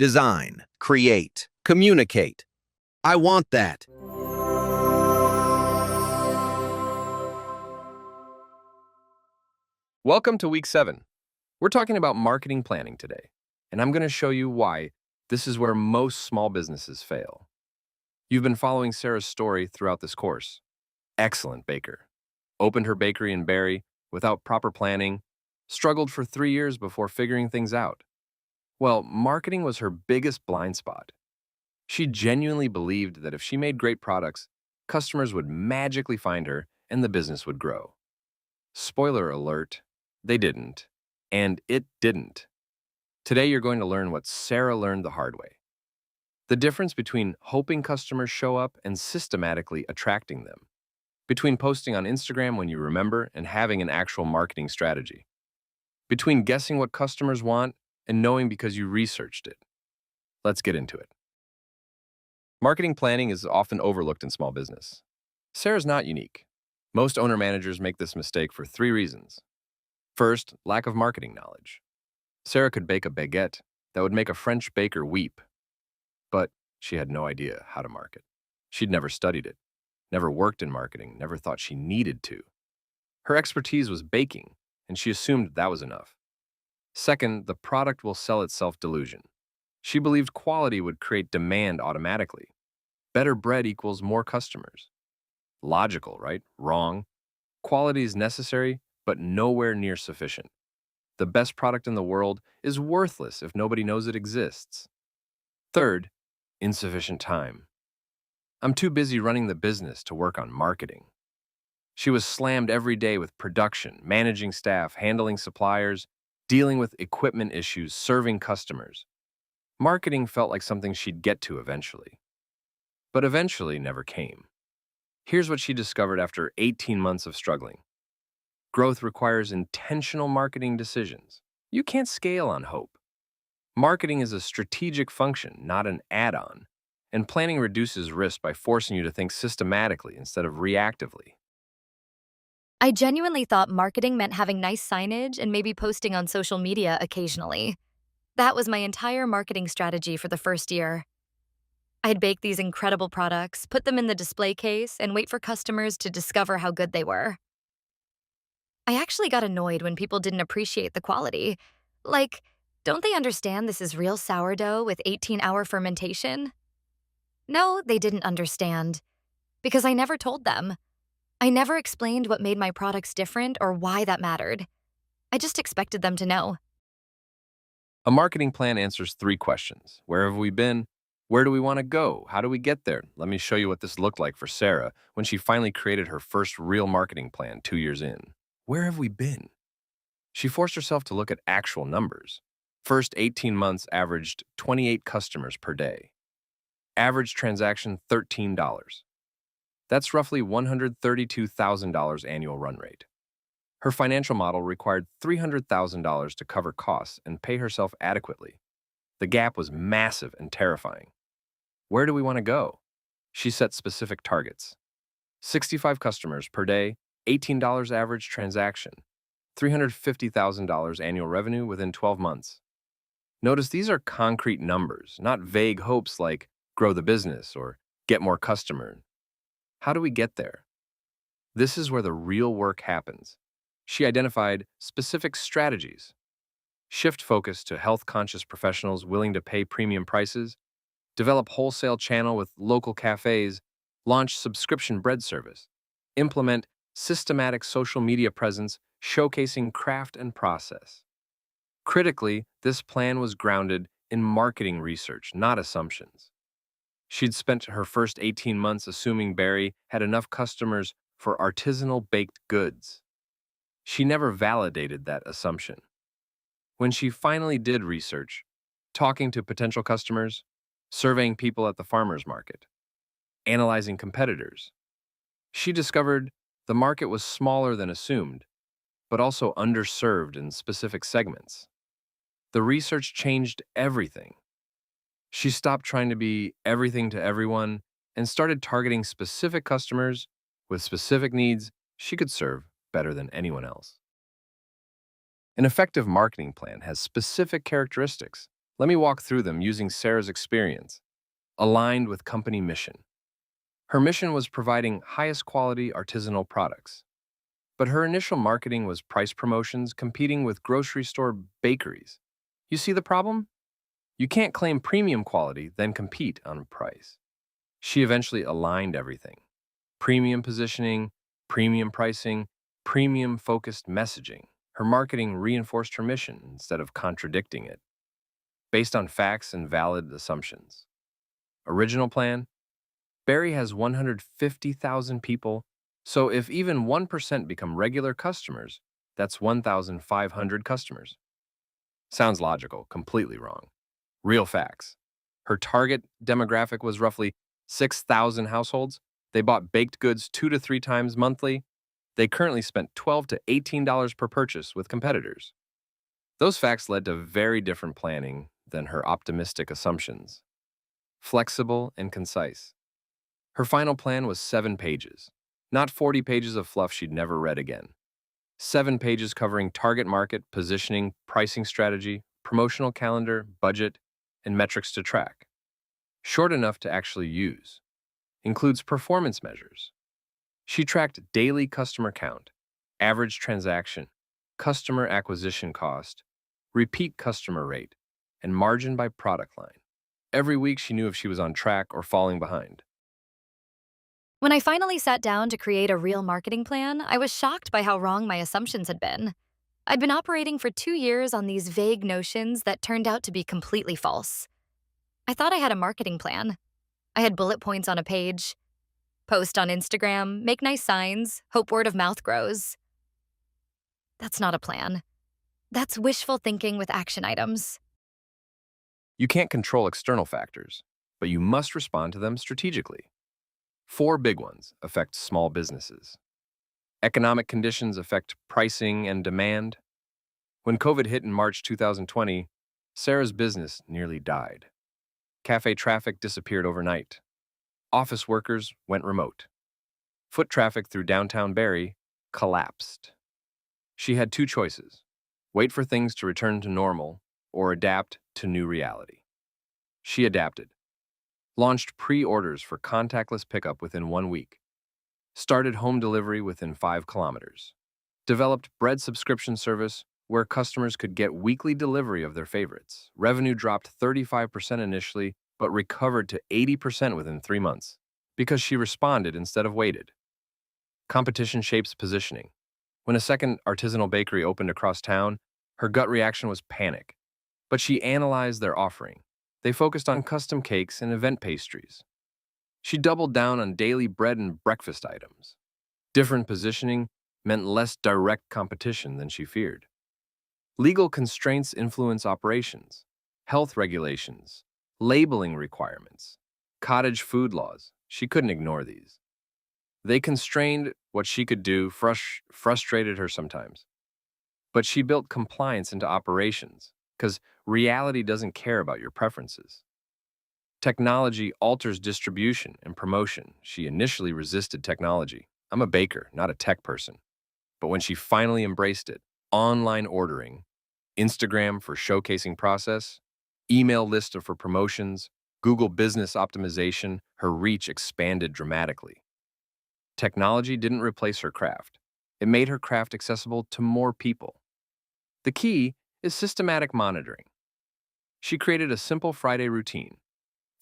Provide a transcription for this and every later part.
design, create, communicate. I want that. Welcome to week 7. We're talking about marketing planning today, and I'm going to show you why this is where most small businesses fail. You've been following Sarah's story throughout this course. Excellent baker. Opened her bakery in Barrie without proper planning, struggled for 3 years before figuring things out. Well, marketing was her biggest blind spot. She genuinely believed that if she made great products, customers would magically find her and the business would grow. Spoiler alert, they didn't. And it didn't. Today you're going to learn what Sarah learned the hard way. The difference between hoping customers show up and systematically attracting them. Between posting on Instagram when you remember and having an actual marketing strategy. Between guessing what customers want and knowing because you researched it. Let's get into it. Marketing planning is often overlooked in small business. Sarah's not unique. Most owner-managers make this mistake for 3 reasons. First, lack of marketing knowledge. Sarah could bake a baguette that would make a French baker weep, but she had no idea how to market. She'd never studied it, never worked in marketing, never thought she needed to. Her expertise was baking, and she assumed that was enough. Second, the product will sell itself delusion. She believed quality would create demand automatically. Better bread equals more customers. Logical, right? Wrong. Quality is necessary, but nowhere near sufficient. The best product in the world is worthless if nobody knows it exists. Third, insufficient time. I'm too busy running the business to work on marketing. She was slammed every day with production, managing staff, handling suppliers, dealing with equipment issues, serving customers. Marketing felt like something she'd get to eventually. But eventually never came. Here's what she discovered after 18 months of struggling. Growth requires intentional marketing decisions. You can't scale on hope. Marketing is a strategic function, not an add-on, and planning reduces risk by forcing you to think systematically instead of reactively. I genuinely thought marketing meant having nice signage and maybe posting on social media occasionally. That was my entire marketing strategy for the first year. I'd bake these incredible products, put them in the display case, and wait for customers to discover how good they were. I actually got annoyed when people didn't appreciate the quality. Like, don't they understand this is real sourdough with 18-hour fermentation? No, they didn't understand. Because I never told them. I never explained what made my products different or why that mattered. I just expected them to know. A marketing plan answers 3 questions. Where have we been? Where do we want to go? How do we get there? Let me show you what this looked like for Sarah when she finally created her first real marketing plan 2 years in. Where have we been? She forced herself to look at actual numbers. First 18 months averaged 28 customers per day. Average transaction $13. That's roughly $132,000 annual run rate. Her financial model required $300,000 to cover costs and pay herself adequately. The gap was massive and terrifying. Where do we want to go? She set specific targets. 65 customers per day, $18 average transaction, $350,000 annual revenue within 12 months. Notice these are concrete numbers, not vague hopes like grow the business or get more customers. How do we get there? This is where the real work happens. She identified specific strategies. Shift focus to health-conscious professionals willing to pay premium prices, develop wholesale channel with local cafes, launch subscription bread service, implement systematic social media presence showcasing craft and process. Critically, this plan was grounded in marketing research, not assumptions. She'd spent her first 18 months assuming Barrie had enough customers for artisanal baked goods. She never validated that assumption. When she finally did research, talking to potential customers, surveying people at the farmer's market, analyzing competitors, she discovered the market was smaller than assumed, but also underserved in specific segments. The research changed everything. She stopped trying to be everything to everyone and started targeting specific customers with specific needs she could serve better than anyone else. An effective marketing plan has specific characteristics. Let me walk through them using Sarah's experience, aligned with company mission. Her mission was providing highest quality artisanal products. But her initial marketing was price promotions competing with grocery store bakeries. You see the problem? You can't claim premium quality, then compete on price. She eventually aligned everything. Premium positioning, premium pricing, premium focused messaging. Her marketing reinforced her mission instead of contradicting it, based on facts and valid assumptions. Original plan? Barry has 150,000 people, so if even 1% become regular customers, that's 1,500 customers. Sounds logical, completely wrong. Real facts. Her target demographic was roughly 6,000 households. They bought baked goods 2 to 3 times monthly. They currently spent $12 to $18 per purchase with competitors. Those facts led to very different planning than her optimistic assumptions. Flexible and concise. Her final plan was 7 pages, not 40 pages of fluff she'd never read again. 7 pages covering target market, positioning, pricing strategy, promotional calendar, budget, and metrics to track. Short enough to actually use. Includes performance measures. She tracked daily customer count, average transaction, customer acquisition cost, repeat customer rate, and margin by product line. Every week she knew if she was on track or falling behind. When I finally sat down to create a real marketing plan, I was shocked by how wrong my assumptions had been. I'd been operating for 2 years on these vague notions that turned out to be completely false. I thought I had a marketing plan. I had bullet points on a page. Post on Instagram, make nice signs, hope word of mouth grows. That's not a plan. That's wishful thinking with action items. You can't control external factors, but you must respond to them strategically. 4 big ones affect small businesses. Economic conditions affect pricing and demand. When COVID hit in March 2020, Sarah's business nearly died. Cafe traffic disappeared overnight. Office workers went remote. Foot traffic through downtown Barrie collapsed. She had 2 choices: wait for things to return to normal or adapt to new reality. She adapted. Launched pre-orders for contactless pickup within 1 week. Started home delivery within 5 kilometers. Developed bread subscription service where customers could get weekly delivery of their favorites. Revenue dropped 35% initially, but recovered to 80% within 3 months because she responded instead of waited. Competition shapes positioning. When a second artisanal bakery opened across town, her gut reaction was panic. But she analyzed their offering. They focused on custom cakes and event pastries. She doubled down on daily bread and breakfast items. Different positioning meant less direct competition than she feared. Legal constraints influence operations, health regulations, labeling requirements, cottage food laws. She couldn't ignore these. They constrained what she could do, frustrated her sometimes. But she built compliance into operations, because reality doesn't care about your preferences. Technology alters distribution and promotion. She initially resisted technology. I'm a baker, not a tech person. But when she finally embraced it, online ordering, Instagram for showcasing process, email list for promotions, Google business optimization, her reach expanded dramatically. Technology didn't replace her craft. It made her craft accessible to more people. The key is systematic monitoring. She created a simple Friday routine: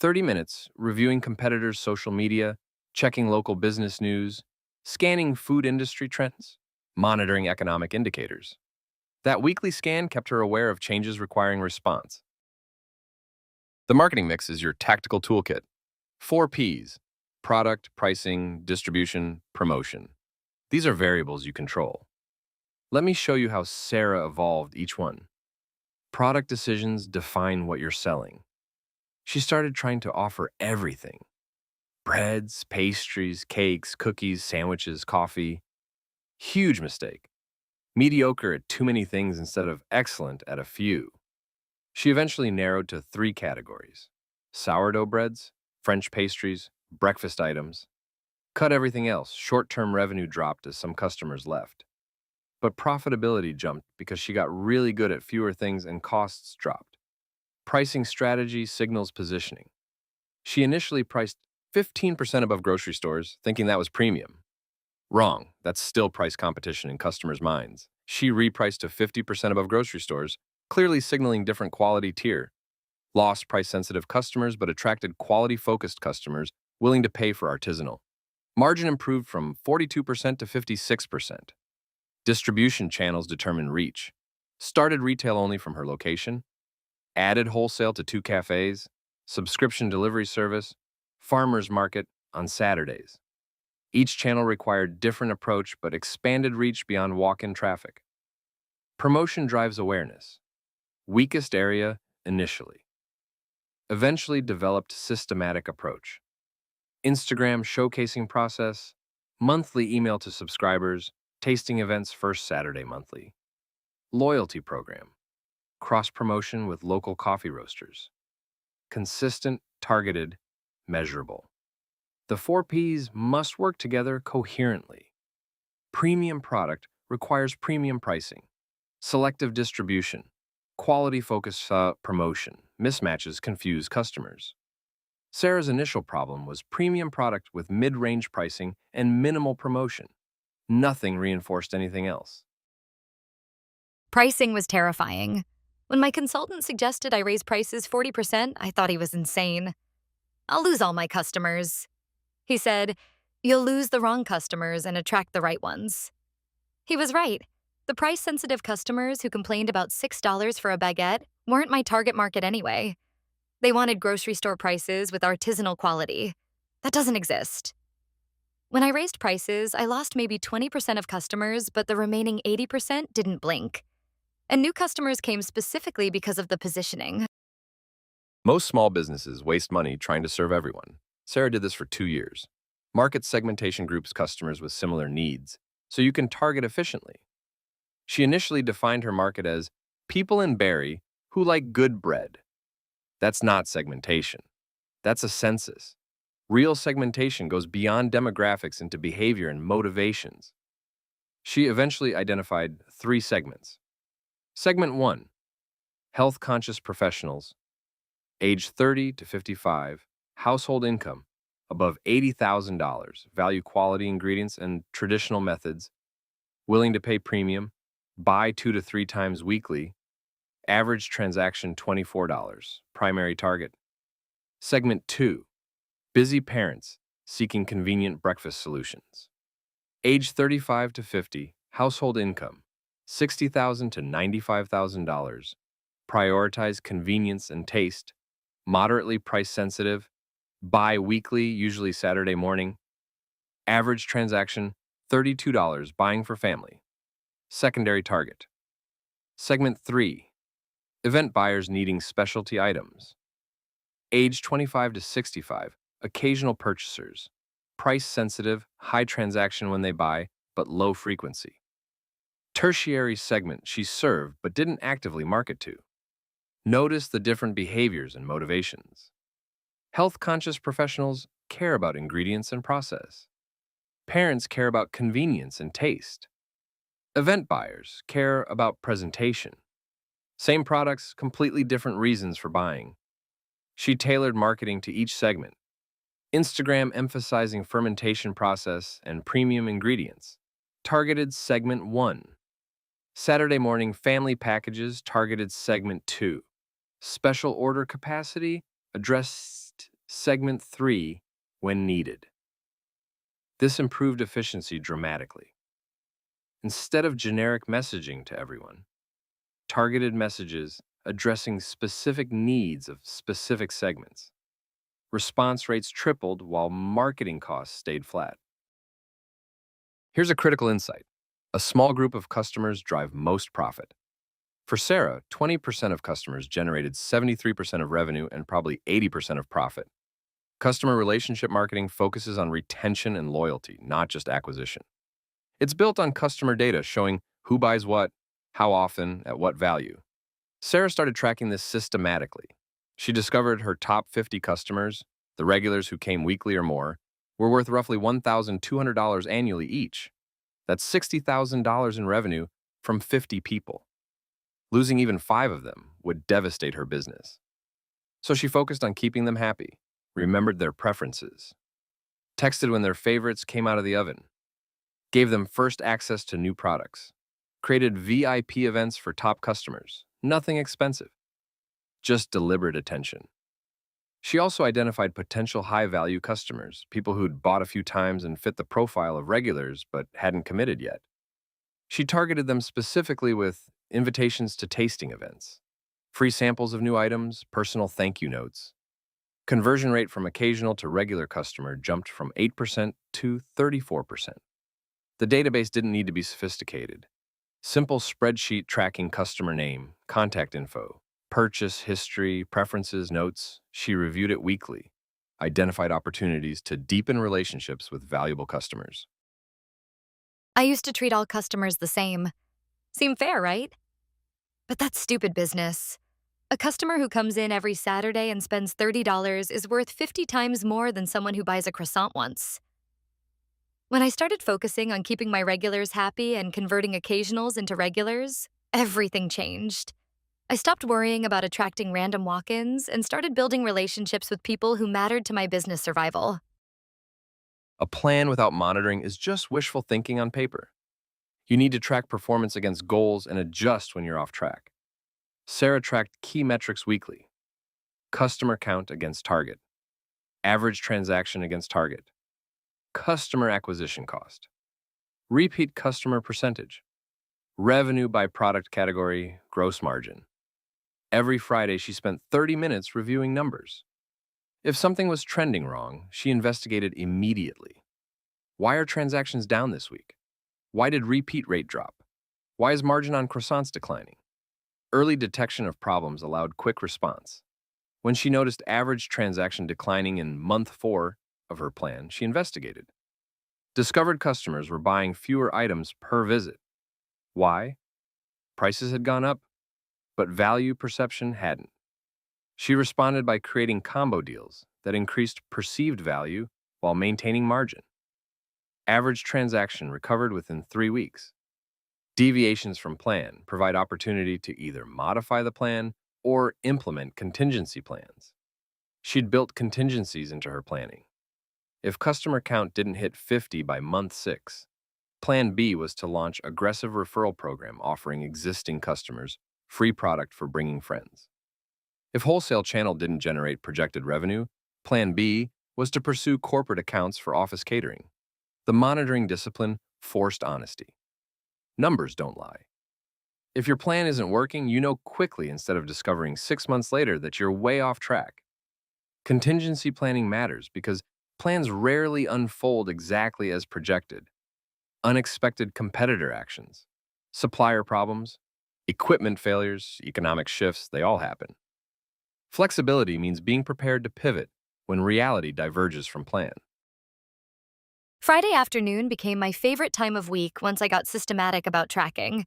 30 minutes reviewing competitors' social media, checking local business news, scanning food industry trends, monitoring economic indicators. That weekly scan kept her aware of changes requiring response. The marketing mix is your tactical toolkit. 4 Ps: product, pricing, distribution, promotion. These are variables you control. Let me show you how Sarah evolved each one. Product decisions define what you're selling. She started trying to offer everything: breads, pastries, cakes, cookies, sandwiches, coffee. Huge mistake. Mediocre at too many things instead of excellent at a few. She eventually narrowed to 3 categories: sourdough breads, French pastries, breakfast items. Cut everything else. Short-term revenue dropped as some customers left. But profitability jumped because she got really good at fewer things and costs dropped. Pricing strategy signals positioning. She initially priced 15% above grocery stores, thinking that was premium. Wrong. That's still price competition in customers' minds. She repriced to 50% above grocery stores, clearly signaling different quality tier. Lost price-sensitive customers but attracted quality-focused customers willing to pay for artisanal. Margin improved from 42% to 56%. Distribution channels determine reach. Started retail only from her location. Added wholesale to 2 cafes. Subscription delivery service. Farmers market on Saturdays. Each channel required different approach but expanded reach beyond walk-in traffic. Promotion drives awareness. Weakest area initially. Eventually developed systematic approach. Instagram showcasing process, monthly email to subscribers, tasting events first Saturday monthly. Loyalty program, cross-promotion with local coffee roasters. Consistent, targeted, measurable. The 4 Ps must work together coherently. Premium product requires premium pricing. Selective distribution. Quality-focused promotion. Mismatches confuse customers. Sarah's initial problem was premium product with mid-range pricing and minimal promotion. Nothing reinforced anything else. Pricing was terrifying. When my consultant suggested I raise prices 40%, I thought he was insane. I'll lose all my customers. He said, "You'll lose the wrong customers and attract the right ones." He was right. The price-sensitive customers who complained about $6 for a baguette weren't my target market anyway. They wanted grocery store prices with artisanal quality. That doesn't exist. When I raised prices, I lost maybe 20% of customers, but the remaining 80% didn't blink. And new customers came specifically because of the positioning. Most small businesses waste money trying to serve everyone. Sarah did this for 2 years. Market segmentation groups customers with similar needs, so you can target efficiently. She initially defined her market as people in Barrie who like good bread. That's not segmentation. That's a census. Real segmentation goes beyond demographics into behavior and motivations. She eventually identified 3 segments. Segment 1, health-conscious professionals, age 30 to 55, household income above $80,000, value quality ingredients and traditional methods, willing to pay premium, buy 2 to 3 times weekly, average transaction $24, primary target. Segment 2, busy parents seeking convenient breakfast solutions. Age 35 to 50, household income $60,000 to $95,000, prioritize convenience and taste, moderately price sensitive, buy weekly, usually Saturday morning, average transaction $32, buying for family. Secondary target. Segment 3, event buyers needing specialty items. Age 25 to 65, occasional purchasers, price sensitive, high transaction when they buy, but low frequency. Tertiary segment she served but didn't actively market to. Notice the different behaviors and motivations. Health-conscious professionals care about ingredients and process. Parents care about convenience and taste. Event buyers care about presentation. Same products, completely different reasons for buying. She tailored marketing to each segment. Instagram emphasizing fermentation process and premium ingredients. Targeted segment 1. Saturday morning family packages targeted segment 2. Special order capacity addressed segment 3 when needed. This improved efficiency dramatically. Instead of generic messaging to everyone, targeted messages addressing specific needs of specific segments. Response rates tripled while marketing costs stayed flat. Here's a critical insight. A small group of customers drive most profit. For Sarah, 20% of customers generated 73% of revenue and probably 80% of profit. Customer relationship marketing focuses on retention and loyalty, not just acquisition. It's built on customer data showing who buys what, how often, at what value. Sarah started tracking this systematically. She discovered her top 50 customers, the regulars who came weekly or more, were worth roughly $1,200 annually each. That's $60,000 in revenue from 50 people. Losing even 5 of them would devastate her business. So she focused on keeping them happy, remembered their preferences, texted when their favorites came out of the oven, gave them first access to new products, created VIP events for top customers. Nothing expensive, just deliberate attention. She also identified potential high-value customers, people who'd bought a few times and fit the profile of regulars but hadn't committed yet. She targeted them specifically with invitations to tasting events, free samples of new items, personal thank you notes. Conversion rate from occasional to regular customer jumped from 8% to 34%. The database didn't need to be sophisticated. Simple spreadsheet tracking customer name, contact info, purchase history, preferences, notes. She reviewed it weekly, identified opportunities to deepen relationships with valuable customers. I used to treat all customers the same. Seem fair, right? But that's stupid business. A customer who comes in every Saturday and spends $30 is worth 50 times more than someone who buys a croissant once. When I started focusing on keeping my regulars happy and converting occasionals into regulars, everything changed. I stopped worrying about attracting random walk-ins and started building relationships with people who mattered to my business survival. A plan without monitoring is just wishful thinking on paper. You need to track performance against goals and adjust when you're off track. Sarah tracked key metrics weekly: customer count against target, average transaction against target, customer acquisition cost, repeat customer percentage, revenue by product category, gross margin. Every Friday, she spent 30 minutes reviewing numbers. If something was trending wrong, she investigated immediately. Why are transactions down this week? Why did repeat rate drop? Why is margin on croissants declining? Early detection of problems allowed quick response. When she noticed average transaction declining in month 4 of her plan, she investigated. Discovered customers were buying fewer items per visit. Why? Prices had gone up, but value perception hadn't. She responded by creating combo deals that increased perceived value while maintaining margin. Average transaction recovered within 3 weeks. Deviations from plan provide opportunity to either modify the plan or implement contingency plans. She'd built contingencies into her planning. If customer count didn't hit 50 by month 6, Plan B was to launch aggressive referral program offering existing customers free product for bringing friends. If wholesale channel didn't generate projected revenue, Plan B was to pursue corporate accounts for office catering. The monitoring discipline forced honesty. Numbers don't lie. If your plan isn't working, you know quickly instead of discovering 6 months later that you're way off track. Contingency planning matters because plans rarely unfold exactly as projected. Unexpected competitor actions, supplier problems, equipment failures, economic shifts, they all happen. Flexibility means being prepared to pivot when reality diverges from plan. Friday afternoon became my favorite time of week once I got systematic about tracking.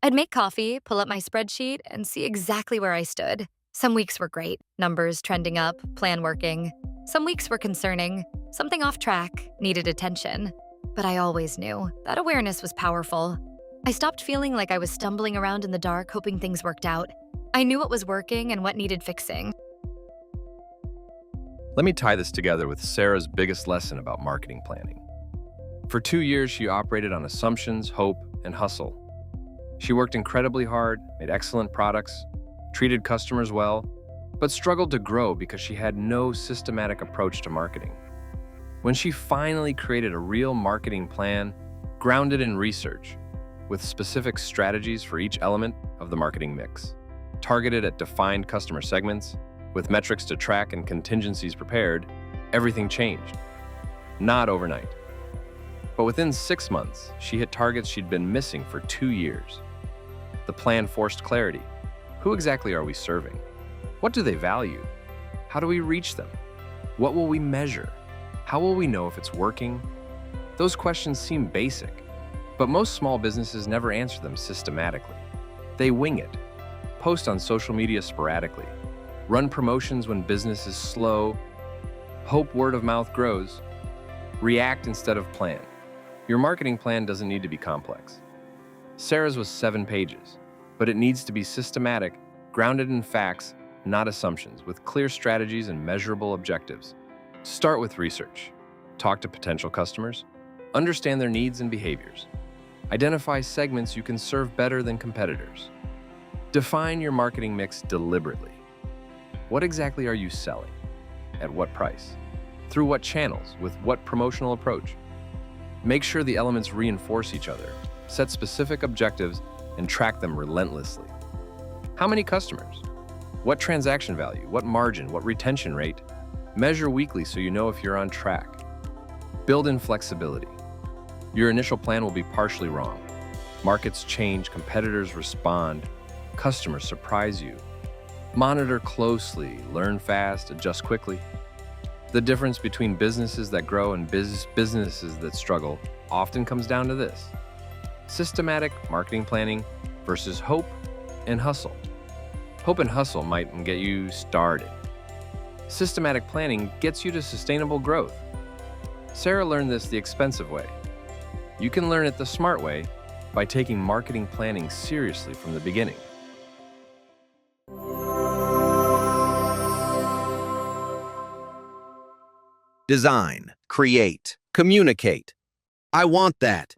I'd make coffee, pull up my spreadsheet, and see exactly where I stood. Some weeks were great, numbers trending up, plan working. Some weeks were concerning, something off track, needed attention. But I always knew that awareness was powerful. I stopped feeling like I was stumbling around in the dark hoping things worked out. I knew what was working and what needed fixing. Let me tie this together with Sarah's biggest lesson about marketing planning. For 2 years, she operated on assumptions, hope, and hustle. She worked incredibly hard, made excellent products, treated customers well, but struggled to grow because she had no systematic approach to marketing. When she finally created a real marketing plan, grounded in research, with specific strategies for each element of the marketing mix, targeted at defined customer segments, with metrics to track and contingencies prepared, everything changed. Not overnight. But within 6 months, she hit targets she'd been missing for 2 years. The plan forced clarity. Who exactly are we serving? What do they value? How do we reach them? What will we measure? How will we know if it's working? Those questions seem basic, but most small businesses never answer them systematically. They wing it, post on social media sporadically, run promotions when business is slow, hope word of mouth grows, react instead of plan. Your marketing plan doesn't need to be complex. Sarah's was 7 pages, but it needs to be systematic, grounded in facts, not assumptions, with clear strategies and measurable objectives. Start with research. Talk to potential customers. Understand their needs and behaviors. Identify segments you can serve better than competitors. Define your marketing mix deliberately. What exactly are you selling? At what price? Through what channels? With what promotional approach? Make sure the elements reinforce each other. Set specific objectives and track them relentlessly. How many customers? What transaction value? What margin? What retention rate? Measure weekly so you know if you're on track. Build in flexibility. Your initial plan will be partially wrong. Markets change, competitors respond, customers surprise you. Monitor closely, learn fast, adjust quickly. The difference between businesses that grow and businesses that struggle often comes down to this: systematic marketing planning versus hope and hustle. Hope and hustle might get you started. Systematic planning gets you to sustainable growth. Sarah learned this the expensive way. You can learn it the smart way by taking marketing planning seriously from the beginning. Design, create, communicate. I want that.